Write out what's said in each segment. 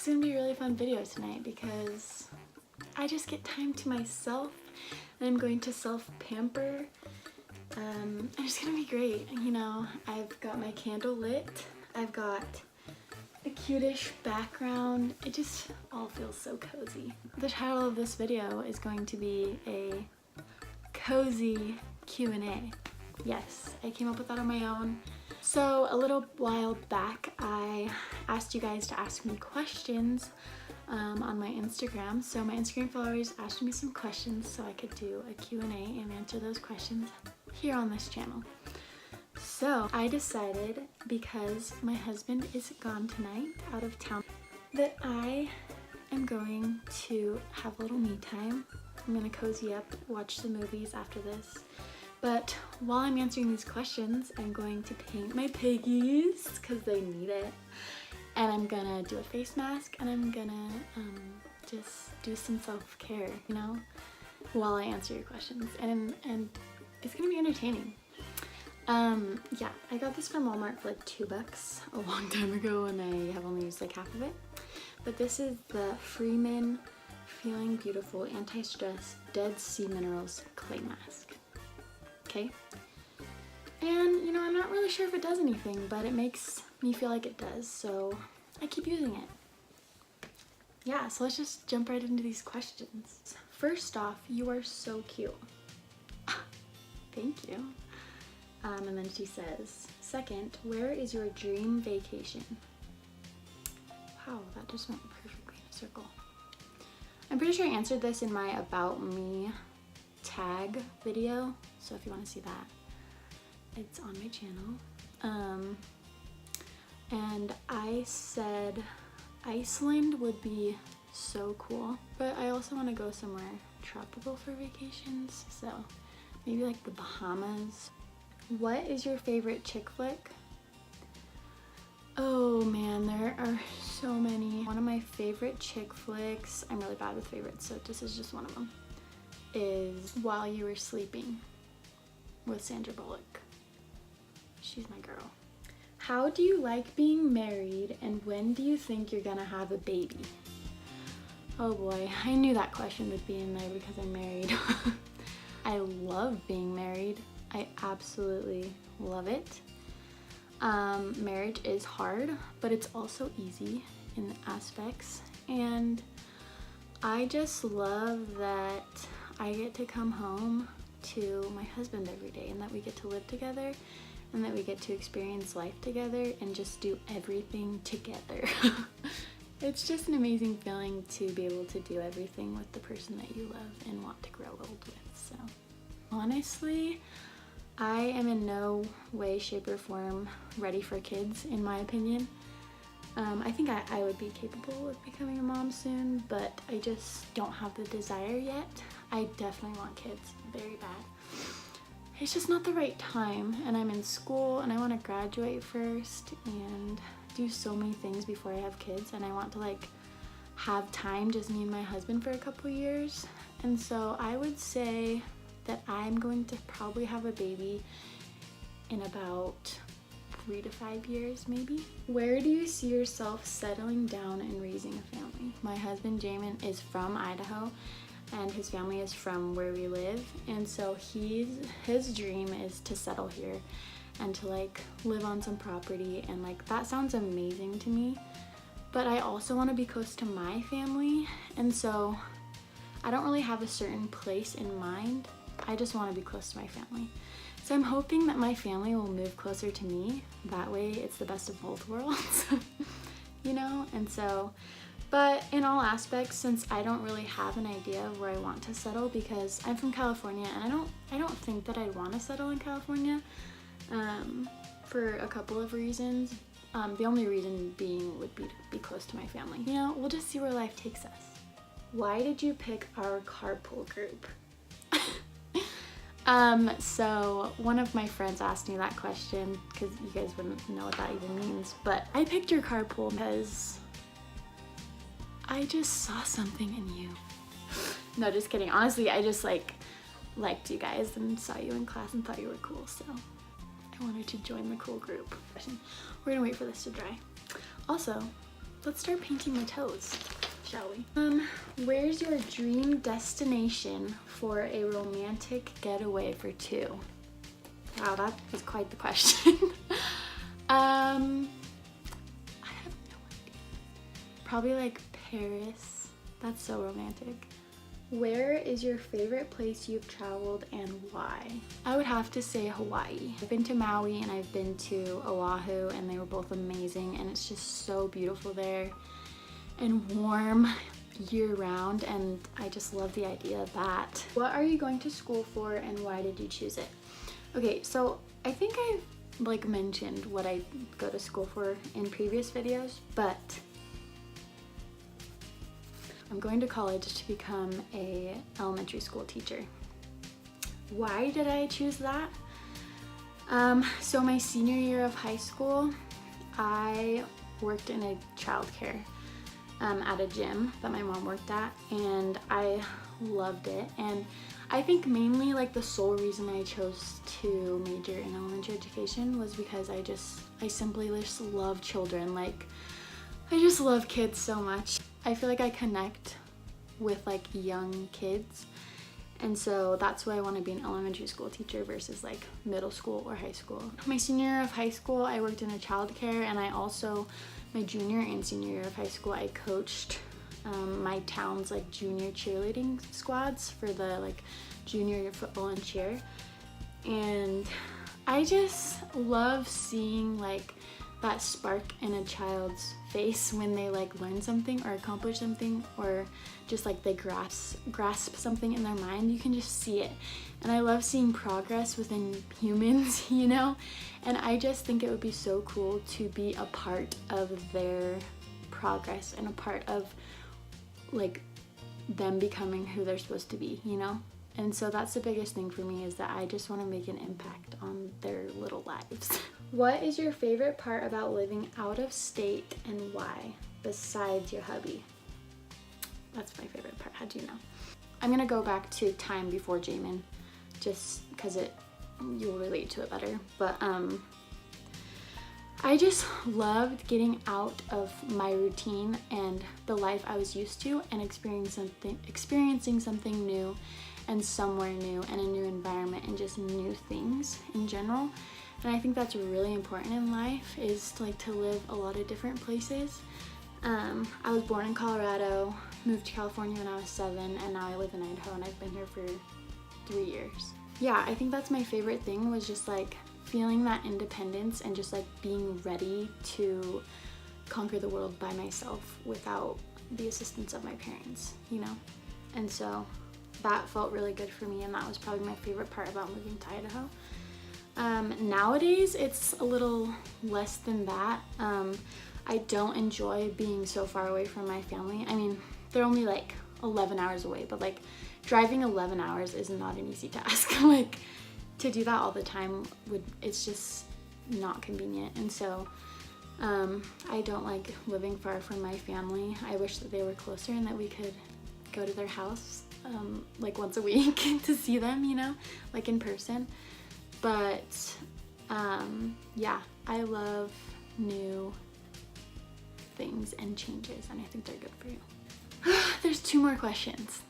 is gonna be a really fun video tonight because I just get time to myself and I'm going to self-pamper. And it's gonna be great. You know, I've got my candle lit, I've got a cutish background. It just all feels so cozy. The title of this video is going to be a cozy Q&A. Yes, I came up with that on my own. So a little while back, I asked you guys to ask me questions on my Instagram. So my Instagram followers asked me some questions so I could do a Q&A and answer those questions here on this channel. So I decided, because my husband is gone tonight, out of town, that I am going to have a little me time. I'm gonna cozy up, watch the movies after this. But while I'm answering these questions, I'm going to paint my piggies because they need it. And I'm gonna do a face mask, and I'm gonna just do some self-care, you know, while I answer your questions. And it's gonna be entertaining. Yeah, I got this from Walmart for like $2 a long time ago, and I have only used like half of it. But this is the Freeman Feeling Beautiful Anti-Stress Dead Sea Minerals Clay Mask. Okay, and you know, I'm not really sure if it does anything, but it makes me feel like it does, so I keep using it. Yeah, so let's just jump right into these questions. First off, you are so cute. Thank you. And then she says, second, where is your dream vacation? Wow, that just went perfectly in a circle. I'm pretty sure I answered this in my About Me tag video, so if you want to see that, it's on my channel. And I said Iceland would be so cool, but I also want to go somewhere tropical for vacations, so maybe like the Bahamas. What is your favorite chick flick? Oh man, there are so many. One of my favorite chick flicks, I'm really bad with favorites, so this is just one of them, is While You Were Sleeping with Sandra Bullock. She's my girl. How do you like being married, and when do you think you're gonna have a baby? Oh boy, I knew that question would be in there because I'm married. I love being married. I absolutely love it. Marriage is hard, but it's also easy in aspects, and I just love that I get to come home to my husband every day, and that we get to live together, and that we get to experience life together and just do everything together. It's just an amazing feeling to be able to do everything with the person that you love and want to grow old with. So honestly, I am in no way, shape, or form ready for kids, in my opinion. I think I would be capable of becoming a mom soon, but I just don't have the desire yet. I definitely want kids very bad. It's just not the right time, and I'm in school, and I want to graduate first and do so many things before I have kids, and I want to like have time, just me and my husband, for a couple years. And so I would say that I'm going to probably have a baby in about 3 to 5 years, maybe. Where do you see yourself settling down and raising a family? My husband, Jamin, is from Idaho, and his family is from where we live, and so his dream is to settle here and to like live on some property, and like that sounds amazing to me. But I also want to be close to my family, and so I don't really have a certain place in mind. I just want to be close to my family. So I'm hoping that my family will move closer to me. That way it's the best of both worlds, you know? And so, but in all aspects, since I don't really have an idea of where I want to settle, because I'm from California, and I don't think that I'd want to settle in California for a couple of reasons. The only reason being would be to be close to my family. You know, we'll just see where life takes us. Why did you pick our carpool group? So one of my friends asked me that question, because you guys wouldn't know what that even means, but I picked your carpool because I just saw something in you. No, just kidding. Honestly, I just liked you guys and saw you in class and thought you were cool, so I wanted to join the cool group. We're gonna wait for this to dry. Also, let's start painting my toes, shall we? Where's your dream destination for a romantic getaway for two? Wow, that is quite the question. I have no idea. Probably like Paris. That's so romantic. Where is your favorite place you've traveled and why? I would have to say Hawaii. I've been to Maui and I've been to Oahu, and they were both amazing, and it's just so beautiful there and warm year-round, and I just love the idea of that. What are you going to school for and why did you choose it? Okay, so I think I've like mentioned what I go to school for in previous videos, but I'm going to college to become a elementary school teacher. Why did I choose that? So my senior year of high school, I worked in a childcare at a gym that my mom worked at, and I loved it. And I think mainly like the sole reason I chose to major in elementary education was because I simply just love children. Like, I just love kids so much. I feel like I connect with like young kids, and so that's why I want to be an elementary school teacher versus like middle school or high school. My senior year of high school, I worked in a childcare, and I also, my junior and senior year of high school, I coached my town's like junior cheerleading squads for the like junior football and cheer. And I just love seeing like that spark in a child's face when they like learn something or accomplish something, or just like they grasp something in their mind. You can just see it, and I love seeing progress within humans, you know. And I just think it would be so cool to be a part of their progress and a part of like them becoming who they're supposed to be, you know. And so that's the biggest thing for me, is that I just want to make an impact on their little lives. What is your favorite part about living out of state and why, besides your hubby? That's my favorite part. How'd you know? I'm gonna go back to time before Jamin, just because you'll relate to it better. But I just loved getting out of my routine and the life I was used to, and experiencing something new and somewhere new and a new environment and just new things in general. And I think that's really important in life, is to live a lot of different places. I was born in Colorado, moved to California when I was 7, and now I live in Idaho, and I've been here for 3 years. Yeah, I think that's my favorite thing, was just like feeling that independence and just like being ready to conquer the world by myself without the assistance of my parents, you know? And so that felt really good for me, and that was probably my favorite part about moving to Idaho. Nowadays, it's a little less than that. I don't enjoy being so far away from my family. I mean, they're only like 11 hours away, but like driving 11 hours is not an easy task. Like, to do that all the time it's just not convenient. And so I don't like living far from my family. I wish that they were closer and that we could go to their house like once a week to see them, you know, like in person. But yeah, I love new things and changes, and I think they're good for you. There's 2 more questions,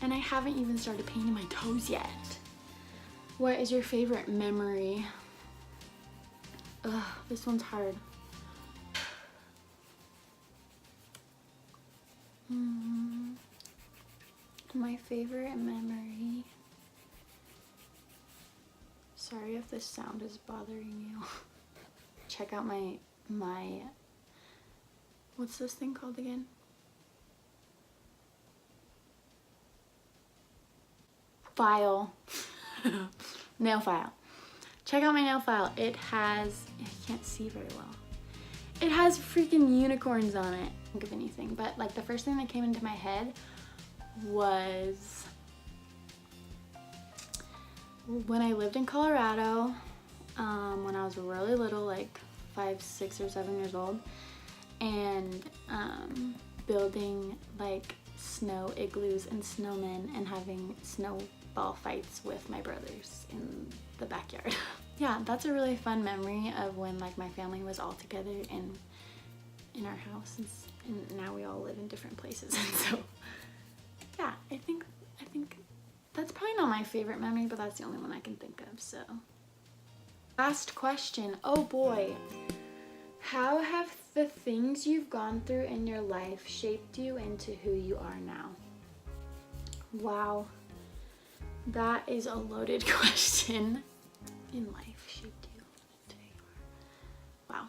and I haven't even started painting my toes yet. What is your favorite memory? Ugh, this one's hard. My favorite memory. Sorry if this sound is bothering you. Check out my what's this thing called again? File. Nail file. Check out my nail file. It has, I can't see very well. It has freaking unicorns on it. I don't think of anything, but like the first thing that came into my head was when I lived in Colorado, when I was really little, like 5, 6, or 7 years old, and building like snow igloos and snowmen and having snowball fights with my brothers in the backyard. Yeah, that's a really fun memory of when like my family was all together, and in our house, and now we all live in different places. And so yeah, I think that's probably not my favorite memory, but that's the only one I can think of. So last question. Oh boy. How have the things you've gone through in your life shaped you into who you are now? Wow, that is a loaded question. In life shaped you into who you are. Wow.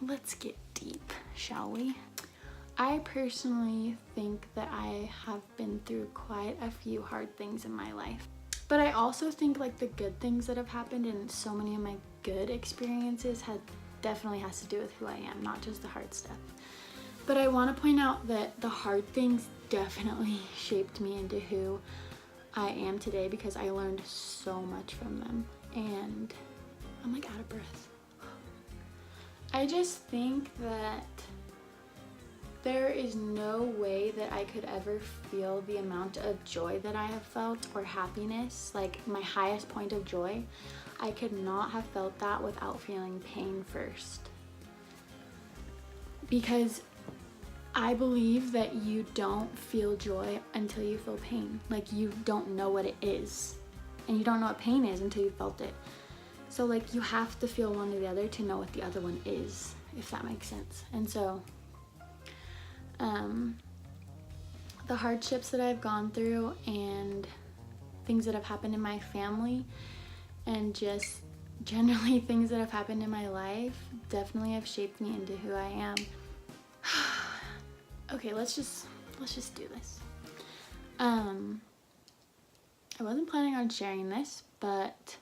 Let's get deep, shall we? I personally think that I have been through quite a few hard things in my life. But I also think like the good things that have happened and so many of my good experiences definitely has to do with who I am, not just the hard stuff. But I want to point out that the hard things definitely shaped me into who I am today, because I learned so much from them. And I'm like out of breath. I just think that there is no way that I could ever feel the amount of joy that I have felt, or happiness, like my highest point of joy. I could not have felt that without feeling pain first. Because I believe that you don't feel joy until you feel pain. Like you don't know what it is. And you don't know what pain is until you felt it. So like you have to feel one or the other to know what the other one is, if that makes sense. And so the hardships that I've gone through and things that have happened in my family, and just generally things that have happened in my life, definitely have shaped me into who I am. Okay, let's just do this. I wasn't planning on sharing this, but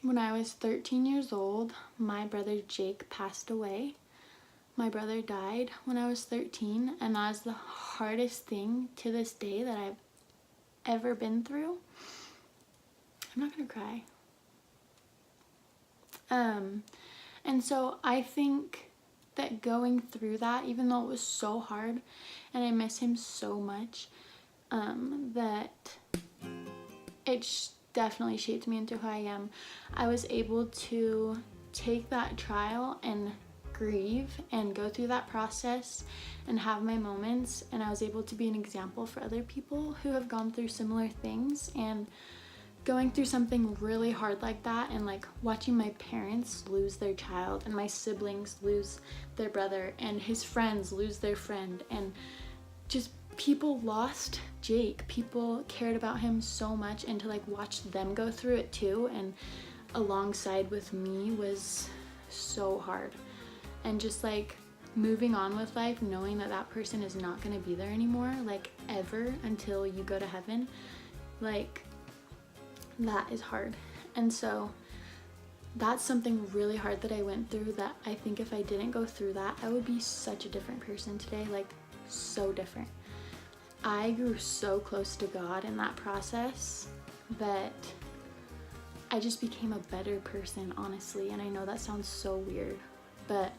when I was 13 years old, my brother Jake passed away. My brother died when I was 13, and that is the hardest thing to this day that I've ever been through. I'm not gonna cry. And so I think that going through that, even though it was so hard and I miss him so much, that it definitely shaped me into who I am. I was able to take that trial and grieve and go through that process and have my moments, and I was able to be an example for other people who have gone through similar things. And going through something really hard like that, and like watching my parents lose their child, and my siblings lose their brother, and his friends lose their friend, and just people lost Jake. People cared about him so much, and to like watch them go through it too and alongside with me was so hard. And just like moving on with life, knowing that that person is not going to be there anymore, like ever, until you go to heaven, like that is hard. And so that's something really hard that I went through, that I think if I didn't go through that, I would be such a different person today, like so different. I grew so close to God in that process that I just became a better person, honestly. And I know that sounds so weird, but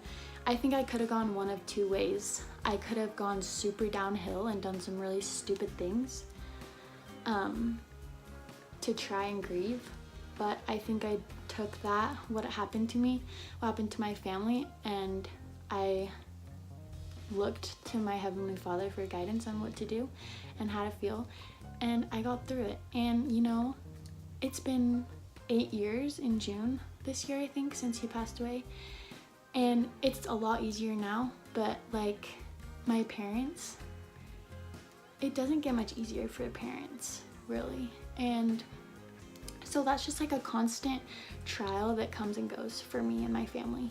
I think I could have gone one of two ways. I could have gone super downhill and done some really stupid things to try and grieve, but I think I took that, what happened to me, what happened to my family, and I looked to my Heavenly Father for guidance on what to do and how to feel, and I got through it. And you know, it's been 8 years in June this year, I think, since he passed away, and it's a lot easier now. But like my parents, it doesn't get much easier for parents, really. And so that's just like a constant trial that comes and goes for me and my family.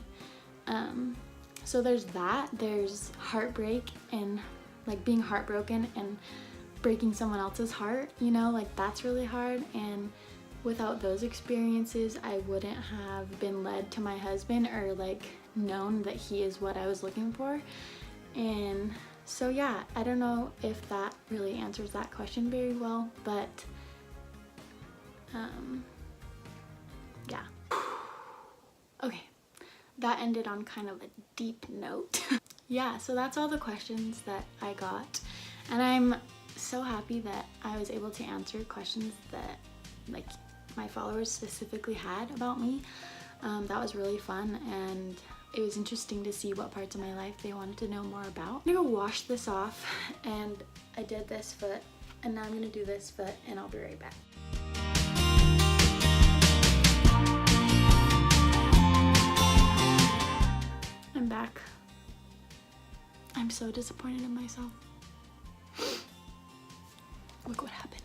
So there's that, there's heartbreak and like being heartbroken and breaking someone else's heart, you know, like that's really hard. And without those experiences, I wouldn't have been led to my husband or like known that he is what I was looking for. And so yeah, I don't know if that really answers that question very well, but yeah. Okay, that ended on kind of a deep note. Yeah, so that's all the questions that I got, and I'm so happy that I was able to answer questions that like my followers specifically had about me. That was really fun, and it was interesting to see what parts of my life they wanted to know more about. I'm gonna go wash this off, and I did this foot, and now I'm gonna do this foot, and I'll be right back. I'm back. I'm so disappointed in myself. Look what happened.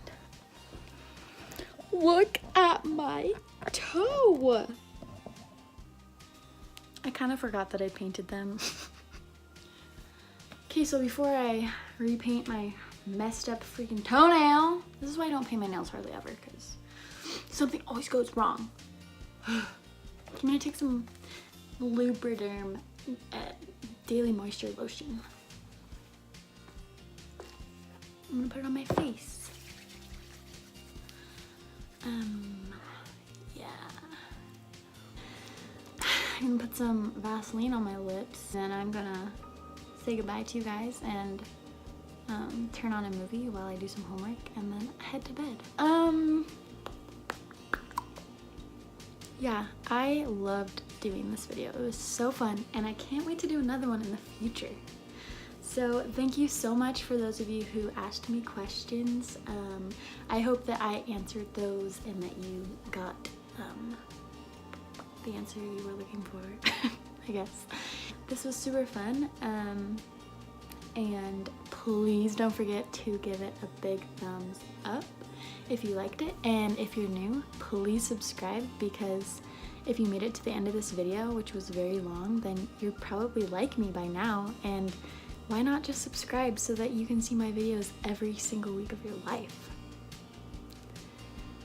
Look at my toe. I kind of forgot that I painted them. Okay, so before I repaint my messed up freaking toenail, this is why I don't paint my nails hardly ever, because something always goes wrong. I'm gonna take some Lubriderm Daily Moisture Lotion. I'm gonna put it on my face. Yeah. I'm gonna put some Vaseline on my lips, and I'm gonna say goodbye to you guys and turn on a movie while I do some homework and then head to bed. Yeah, I loved doing this video. It was so fun, and I can't wait to do another one in the future. So thank you so much for those of you who asked me questions. I hope that I answered those and that you got the answer you were looking for, I guess. This was super fun, and please don't forget to give it a big thumbs up if you liked it, and if you're new, please subscribe, because if you made it to the end of this video, which was very long, then you're probably like me by now, and why not just subscribe so that you can see my videos every single week of your life?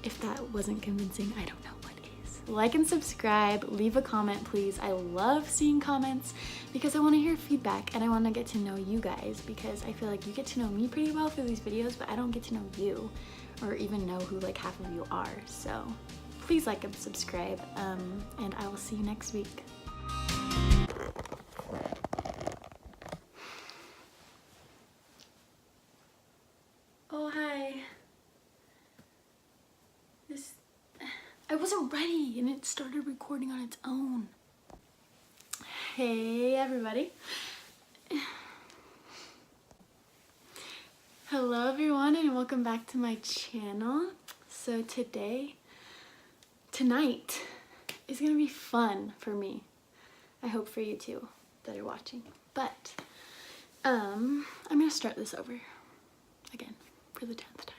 If that wasn't convincing, I don't know what is. Like and subscribe, leave a comment please. I love seeing comments because I want to hear feedback, and I want to get to know you guys, because I feel like you get to know me pretty well through these videos, but I don't get to know you, or even know who like half of you are. So please like and subscribe, and I will see you next week. Oh, hi. I wasn't ready and it started recording on its own. Hey everybody. Hello everyone, and welcome back to my channel. So tonight is gonna be fun for me. I hope for you too that are watching. But I'm gonna start this over again for the 10th time.